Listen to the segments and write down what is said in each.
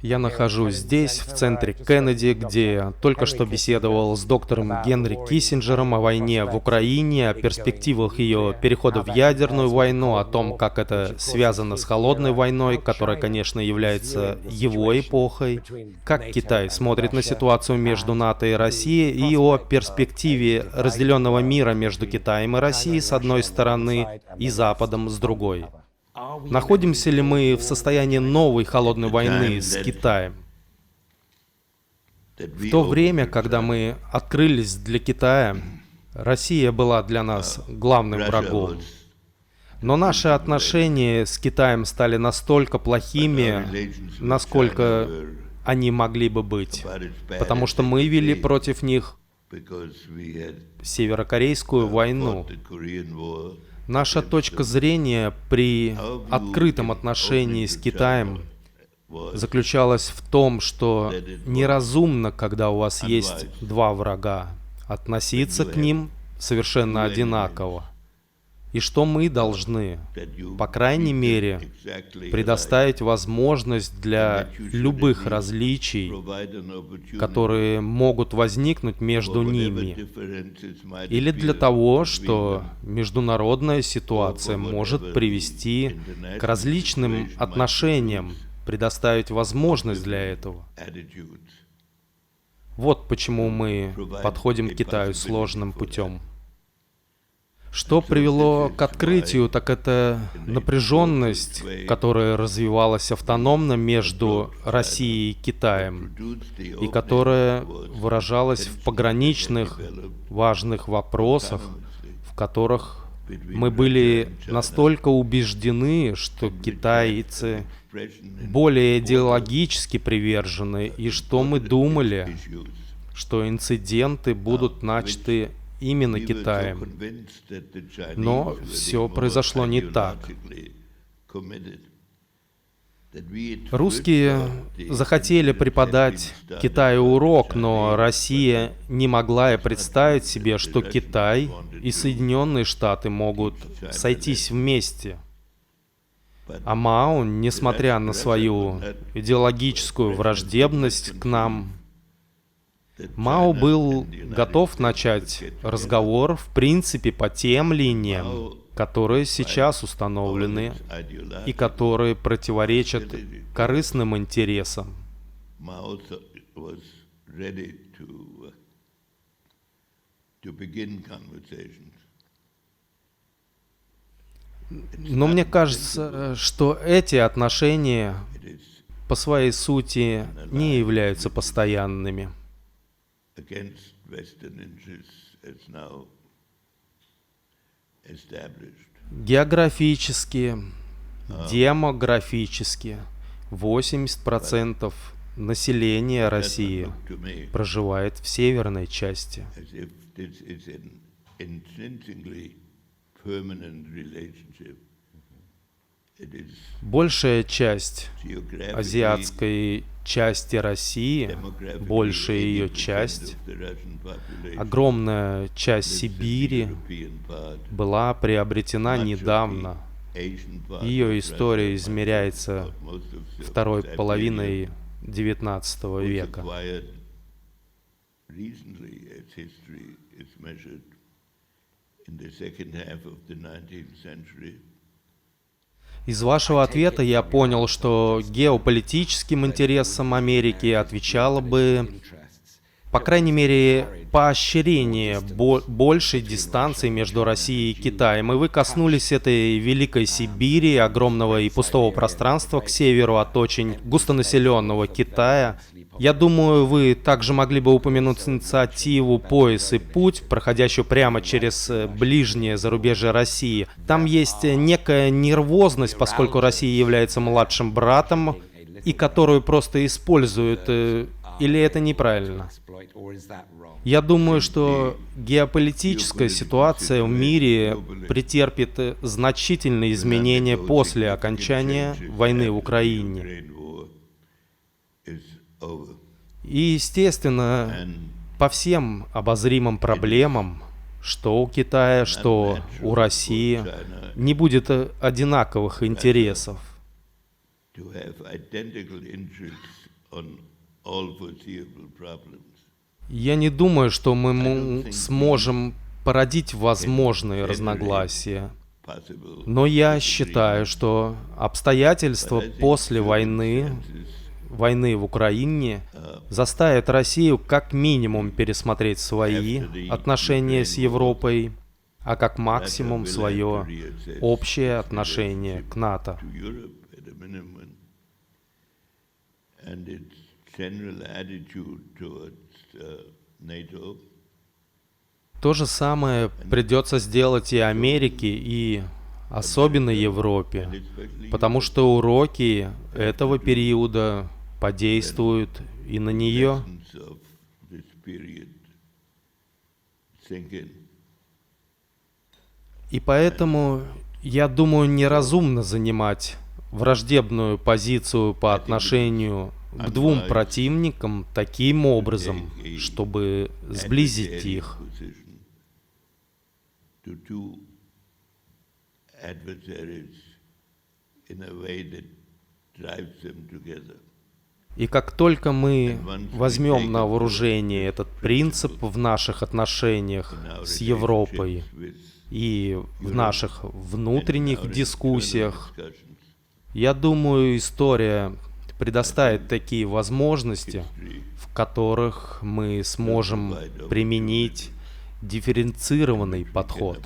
Я нахожусь здесь, в центре Кеннеди, где только что беседовал с доктором Генри Киссинджером о войне в Украине, о перспективах ее перехода в ядерную войну, о том, как это связано с холодной войной, которая, конечно, является его эпохой, как Китай смотрит на ситуацию между НАТО и Россией, и о перспективе разделенного мира между Китаем и Россией с одной стороны и Западом с другой. Находимся ли мы в состоянии новой холодной войны с Китаем? В то время, когда мы открылись для Китая, Россия была для нас главным врагом. Но наши отношения с Китаем стали настолько плохими, насколько они могли бы быть, потому что мы вели против них северокорейскую войну. Наша точка зрения при открытом отношении с Китаем заключалась в том, что неразумно, когда у вас есть два врага, относиться к ним совершенно одинаково. И что мы должны, по крайней мере, предоставить возможность для любых различий, которые могут возникнуть между ними, или для того, что международная ситуация может привести к различным отношениям, предоставить возможность для этого. Вот почему мы подходим к Китаю сложным путем. Что привело к открытию, так это напряженность, которая развивалась автономно между Россией и Китаем, и которая выражалась в пограничных важных вопросах, в которых мы были настолько убеждены, что китайцы более идеологически привержены, и что мы думали, что инциденты будут начаты именно Китаем. Но все произошло не так. Русские захотели преподать Китаю урок, но Россия не могла и представить себе, что Китай и Соединенные Штаты могут сойтись вместе. А Мао, несмотря на свою идеологическую враждебность к нам, Мао был готов начать разговор, в принципе, по тем линиям, которые сейчас установлены и которые противоречат корыстным интересам. Но мне кажется, что эти отношения по своей сути не являются постоянными. Географически, демографически 80% населения России проживает в северной части. Большая часть азиатской части России, большая ее часть, огромная часть Сибири была приобретена недавно. Ее история измеряется второй половиной XIX века. Из вашего ответа я понял, что геополитическим интересам Америки отвечало бы, по крайней мере, поощрение большей дистанции между Россией и Китаем. И вы коснулись этой Великой Сибири, огромного и пустого пространства к северу от очень густонаселенного Китая. Я думаю, вы также могли бы упомянуть инициативу «Пояс и путь», проходящую прямо через ближнее зарубежье России. Там есть некая нервозность, поскольку Россия является младшим братом, и которую просто используют. Или это неправильно? Я думаю, что геополитическая ситуация в мире претерпит значительные изменения после окончания войны в Украине. И, естественно, по всем обозримым проблемам, что у Китая, что у России, не будет одинаковых интересов. Я не думаю, что мы сможем породить возможные разногласия. Но я считаю, что обстоятельства после войны в Украине заставят Россию как минимум пересмотреть свои отношения с Европой, а как максимум свое общее отношение к НАТО. То же самое придется сделать и Америке, и особенно Европе, потому что уроки этого периода подействуют и на нее. И поэтому, я думаю, неразумно занимать враждебную позицию по отношению к двум противникам таким образом, чтобы сблизить их. И как только мы возьмем на вооружение этот принцип в наших отношениях с Европой и в наших внутренних дискуссиях, я думаю, история предоставит такие возможности, в которых мы сможем применить дифференцированный подход.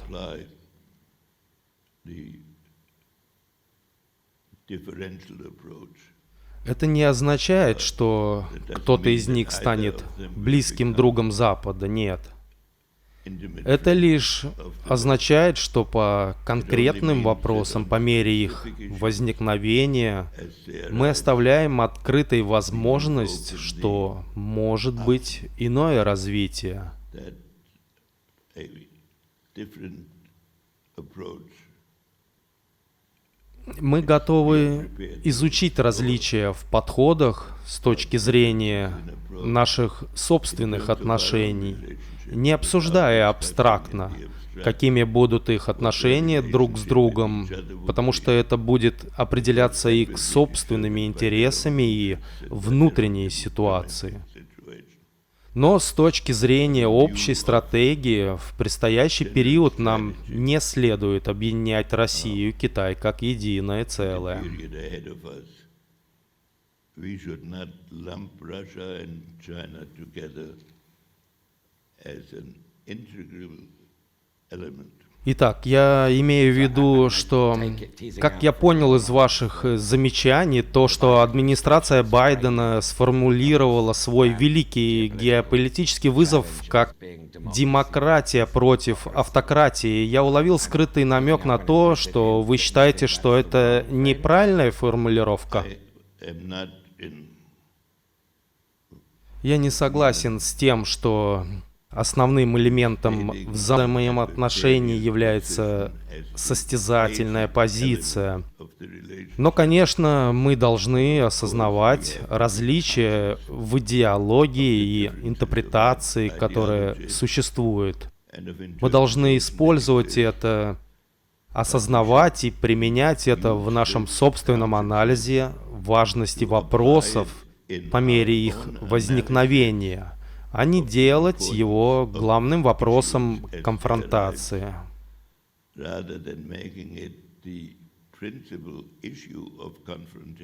Это не означает, что кто-то из них станет близким другом Запада, нет. Это лишь означает, что по конкретным вопросам, по мере их возникновения, мы оставляем открытой возможность, что может быть иное развитие. Мы готовы изучить различия в подходах с точки зрения наших собственных отношений, не обсуждая абстрактно, какими будут их отношения друг с другом, потому что это будет определяться их собственными интересами и внутренней ситуацией. Но с точки зрения общей стратегии, в предстоящий период нам не следует объединять Россию и Китай как единое целое. Итак, я имею в виду, что, как я понял из ваших замечаний, то, что администрация Байдена сформулировала свой великий геополитический вызов как демократия против автократии, я уловил скрытый намек на то, что вы считаете, что это неправильная формулировка. Я не согласен с тем, что основным элементом взаимоотношений является состязательная позиция. Но, конечно, мы должны осознавать различия в идеологии и интерпретации, которые существуют. Мы должны использовать это, осознавать и применять это в нашем собственном анализе важности вопросов по мере их возникновения, а не делать его главным вопросом конфронтации.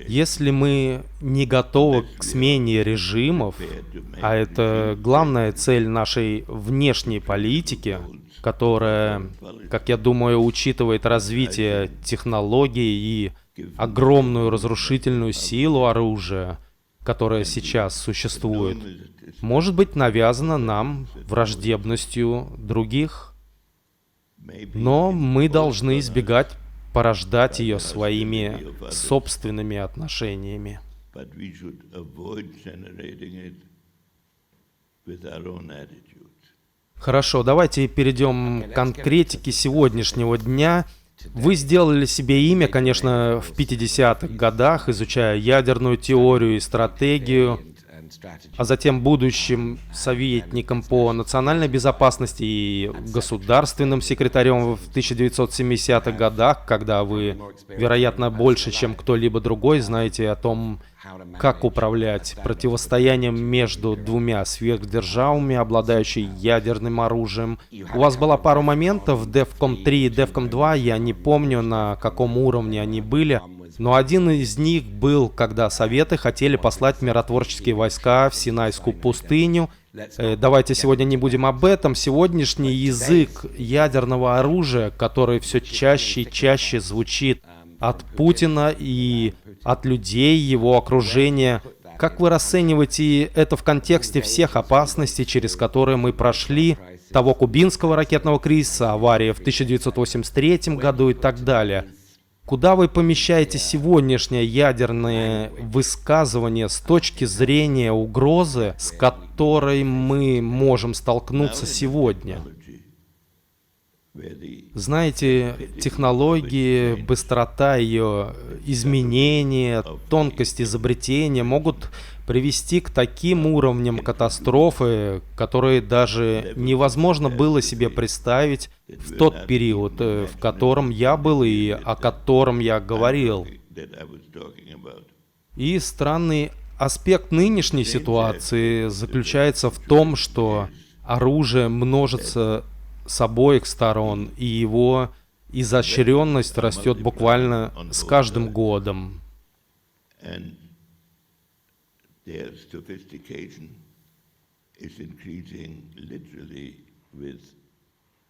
Если мы не готовы к смене режимов, а это главная цель нашей внешней политики, которая, как я думаю, учитывает развитие технологий и огромную разрушительную силу оружия, которая сейчас существует, может быть навязана нам враждебностью других. Но мы должны избегать порождать ее своими собственными отношениями. Хорошо, давайте перейдем к конкретике сегодняшнего дня. Вы сделали себе имя, конечно, в 50-х годах, изучая ядерную теорию и стратегию. а затем будущим советником по национальной безопасности и государственным секретарем в 1970-х годах, когда вы, вероятно, больше, чем кто-либо другой, знаете о том, как управлять противостоянием между двумя сверхдержавами, обладающими ядерным оружием. У вас была пару моментов, DEFCON 3 и DEFCON 2, я не помню, на каком уровне они были, но один из них был, когда Советы хотели послать миротворческие войска в Синайскую пустыню. Давайте сегодня не будем об этом. Сегодняшний язык ядерного оружия, который все чаще и чаще звучит от Путина и от людей его окружения. Как вы расцениваете это в контексте всех опасностей, через которые мы прошли, того кубинского ракетного кризиса, аварии в 1983 году и так далее? Куда вы помещаете сегодняшнее ядерное высказывание с точки зрения угрозы, с которой мы можем столкнуться сегодня? Знаете, технологии, быстрота ее изменения, тонкость изобретения могут привести к таким уровням катастрофы, которые даже невозможно было себе представить в тот период, в котором я был и о котором я говорил. И странный аспект нынешней ситуации заключается в том, что оружие множится с обоих сторон, и его изощренность растет буквально с каждым годом.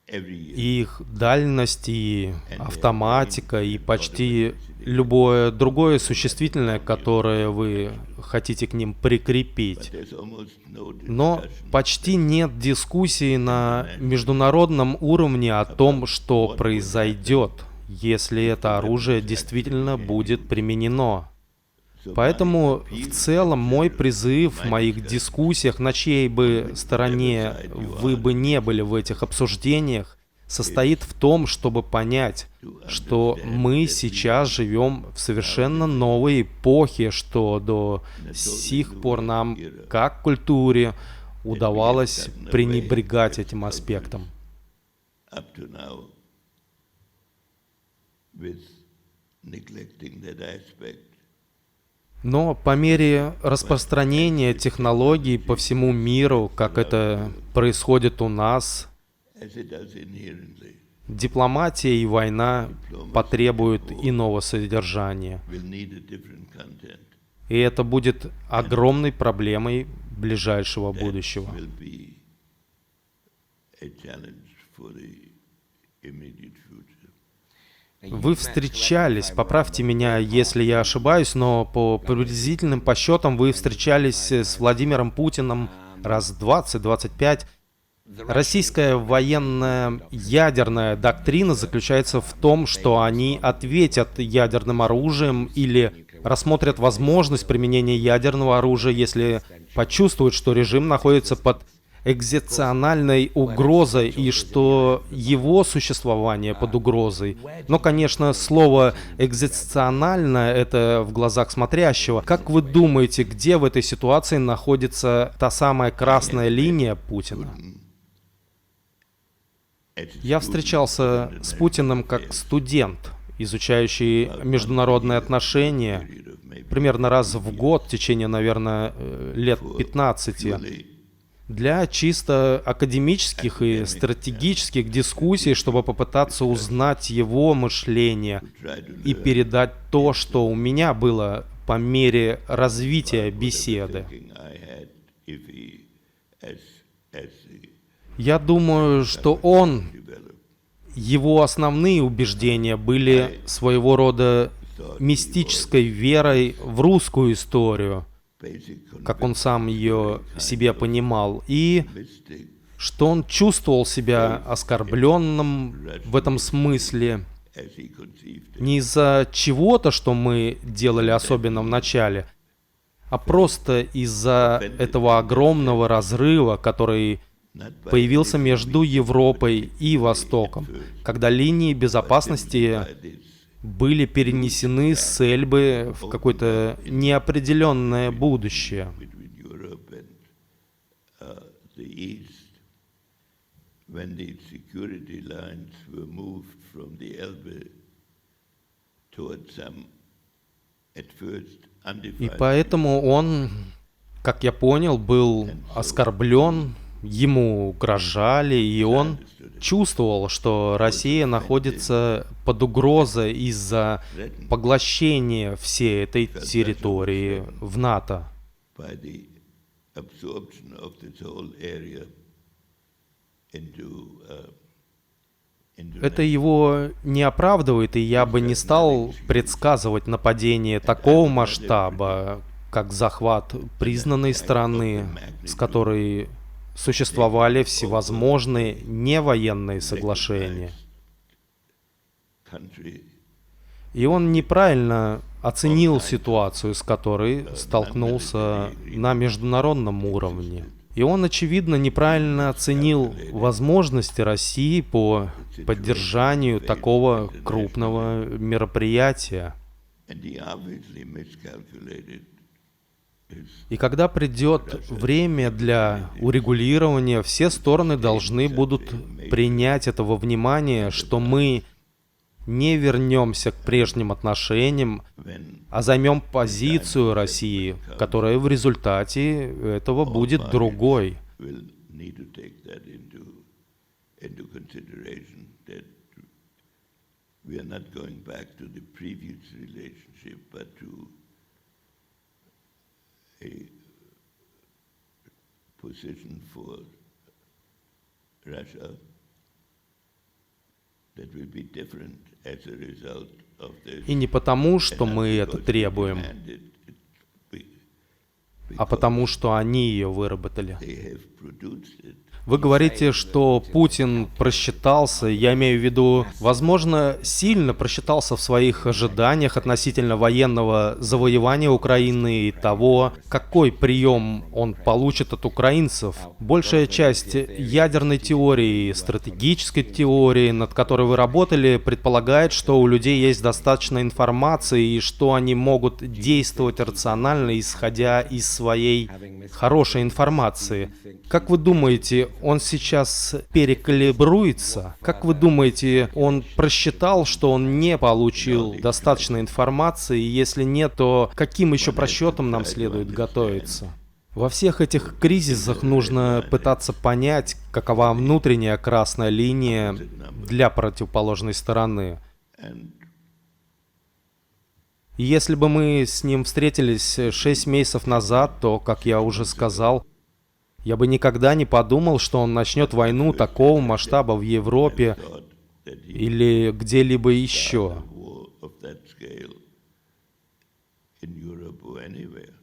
Их дальность и автоматика, и почти любое другое существительное, которое вы хотите к ним прикрепить. Но почти нет дискуссии на международном уровне о том, что произойдет, если это оружие действительно будет применено. Поэтому в целом мой призыв в моих дискуссиях, на чьей бы стороне вы бы не были в этих обсуждениях, состоит в том, чтобы понять, что мы сейчас живем в совершенно новой эпохе, что до сих пор нам, как культуре, удавалось пренебрегать этим аспектом. Но по мере распространения технологий по всему миру, как это происходит у нас, дипломатия и война потребуют иного содержания. И это будет огромной проблемой ближайшего будущего. Вы встречались, поправьте меня, если я ошибаюсь, но по приблизительным подсчетам вы встречались с Владимиром Путиным раз 20-25. Российская военная ядерная доктрина заключается в том, что они ответят ядерным оружием или рассмотрят возможность применения ядерного оружия, если почувствуют, что режим находится под экзистенциальной угрозой и что его существование под угрозой. Но, конечно, слово «экзистенциально» — это в глазах смотрящего. Как вы думаете, где в этой ситуации находится та самая красная линия Путина? Я встречался с Путиным как студент, изучающий международные отношения, примерно раз в год в течение, наверное, лет 15. Для чисто академических и стратегических дискуссий, чтобы попытаться узнать его мышление и передать то, что у меня было по мере развития беседы. Я думаю, что его основные убеждения были своего рода мистической верой в русскую историю, как он сам ее себе понимал, и что он чувствовал себя оскорбленным в этом смысле не из-за чего-то, что мы делали особенно в начале, а просто из-за этого огромного разрыва, который появился между Европой и Востоком, когда линии безопасности были перенесены с Эльбы в какое-то неопределенное будущее. the East, when the security lines were moved from the Elbe towards some, at first, И undefined поэтому он, как я понял, был оскорблен, ему угрожали, и он чувствовал, что Россия находится под угрозой из-за поглощения всей этой территории в НАТО. by the absorption of this whole area into Это его не оправдывает, и я бы не стал предсказывать нападение такого масштаба, как захват признанной страны, с которой существовали всевозможные невоенные соглашения. country. И он неправильно оценил ситуацию, с которой столкнулся на международном уровне. И он, очевидно, неправильно оценил возможности России по поддержанию такого крупного мероприятия. And he obviously miscalculated his И когда придет время для урегулирования, все стороны должны будут принять это во внимание, что мы не вернемся к прежним отношениям, when а займем позицию России, которая в результате этого будет другой. will need to take that into consideration, that we are not going back to the previous relationship, but to a position for Russia that will be different as a result of this. И не потому, что And not мы это because we требуем, demanded it, а потому, что они ее выработали. they have produced it. Вы говорите, что Путин просчитался, я имею в виду, возможно, сильно просчитался в своих ожиданиях относительно военного завоевания Украины и того, какой прием он получит от украинцев. Большая часть ядерной теории, стратегической теории, над которой вы работали, предполагает, что у людей есть достаточно информации и что они могут действовать рационально, исходя из своей хорошей информации. Как вы думаете, он сейчас перекалибруется? Как вы думаете, он просчитал, что он не получил достаточно информации? И если нет, то каким еще просчетам нам следует готовиться? Во всех этих кризисах нужно пытаться понять, какова внутренняя красная линия для противоположной стороны. And И если бы мы с ним встретились 6 месяцев назад, то, как я уже сказал, я бы никогда не подумал, что он начнет войну такого масштаба в Европе thought that he или где-либо еще. a war of that scale in Europe or anywhere.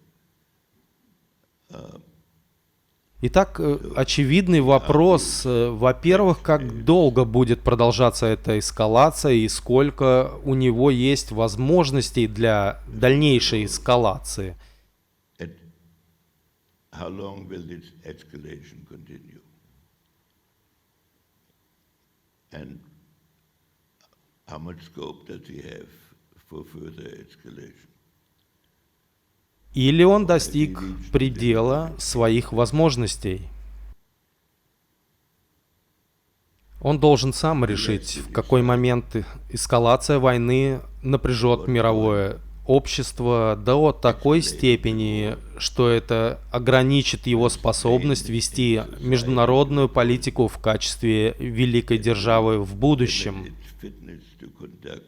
Итак, очевидный вопрос, во-первых, как долго будет продолжаться эта эскалация и сколько у него есть возможностей для дальнейшей эскалации. And how long will this escalation continue? And how much scope does he have for further escalation? Или он достиг предела своих возможностей. Он должен сам решить, в какой момент эскалация войны напряжет мировое общество до такой степени, что это ограничит его способность вести международную политику в качестве великой державы в будущем. Its fitness to conduct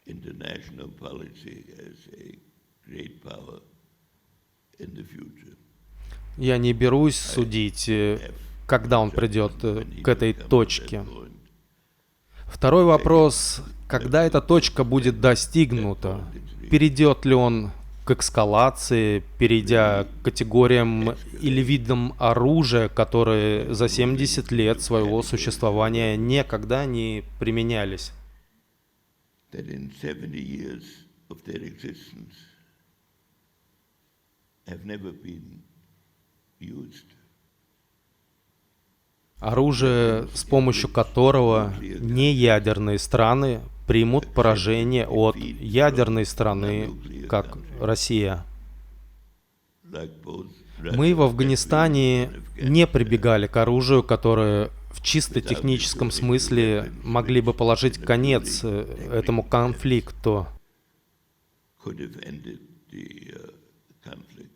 international policy as a great power in the future. Я не берусь судить, когда он придет к этой точке. Второй вопрос, когда эта точка будет достигнута, перейдет ли он к эскалации, перейдя к категориям или видам оружия, которые за 70 лет своего существования никогда не применялись. That in 70 years of their existence have never been used. Оружие, с помощью которого неядерные страны примут поражение от ядерной страны, как Россия. Like both Мы в Афганистане не прибегали к оружию, которое в чисто техническом смысле могли бы положить конец этому конфликту. could have ended the conflict.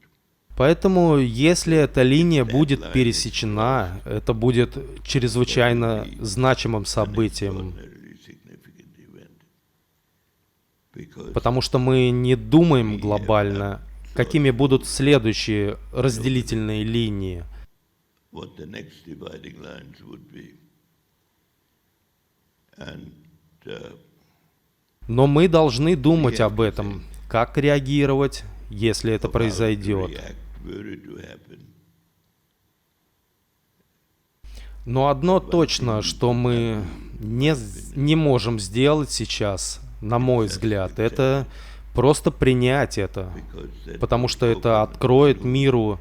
Поэтому, если эта линия будет пересечена, это будет чрезвычайно значимым событием, Extraordinarily significant event. Because потому что мы не думаем глобально, какими будут следующие разделительные линии. what the next dividing lines would be. And Но мы должны думать об этом, как реагировать, если это how to произойдет. react were it to happen. Но одно точно, что мы не можем сделать сейчас, на мой взгляд, это просто принять это, Because that потому would что это open откроет to миру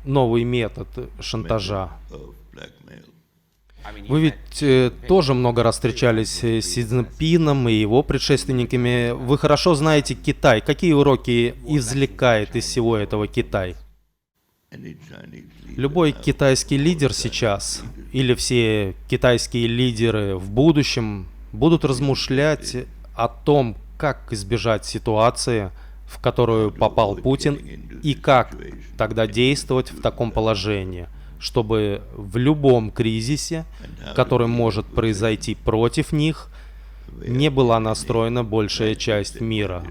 новый метод шантажа. of blackmail. Вы ведь тоже много раз встречались с Си Цзиньпином и его предшественниками. Вы хорошо знаете Китай. Какие уроки извлекает из всего этого Китай? Any Chinese leader Любой now китайский лидер сейчас, или все китайские лидеры в будущем, будут размышлять о том, как избежать ситуации, в которую попал Путин, и как тогда действовать в таком положении, чтобы в любом кризисе, который может произойти против них, не была настроена большая часть мира.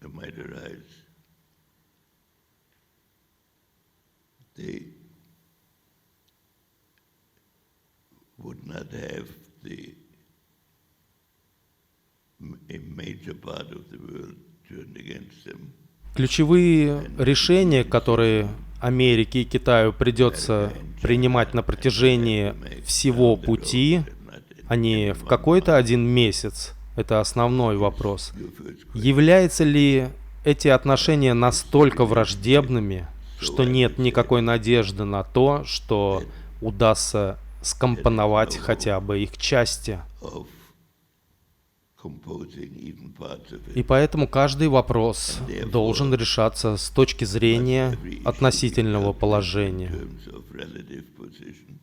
might arise. They would not have a major part of the world turned against them. Ключевые решения, которые Америке и Китаю придется принимать на протяжении всего пути, а не в какой-то один месяц, это основной вопрос. Являются ли эти отношения настолько враждебными, что нет никакой надежды на то, что удастся скомпоновать хотя бы их части? Of composing even parts of it. И поэтому каждый вопрос должен решаться с точки зрения относительного In положения. terms of relative position.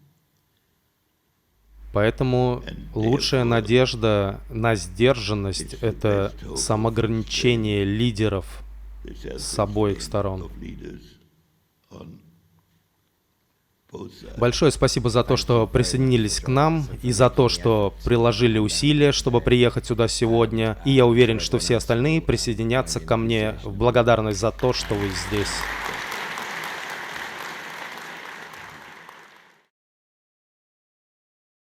Поэтому лучшая надежда на сдержанность — это самоограничение лидеров The с обоих self-restraint сторон. of leaders on both sides. Большое спасибо за то, что присоединились к нам, и за то, что приложили усилия, чтобы приехать сюда сегодня. И я уверен, что все остальные присоединятся ко мне в благодарность за то, что вы здесь.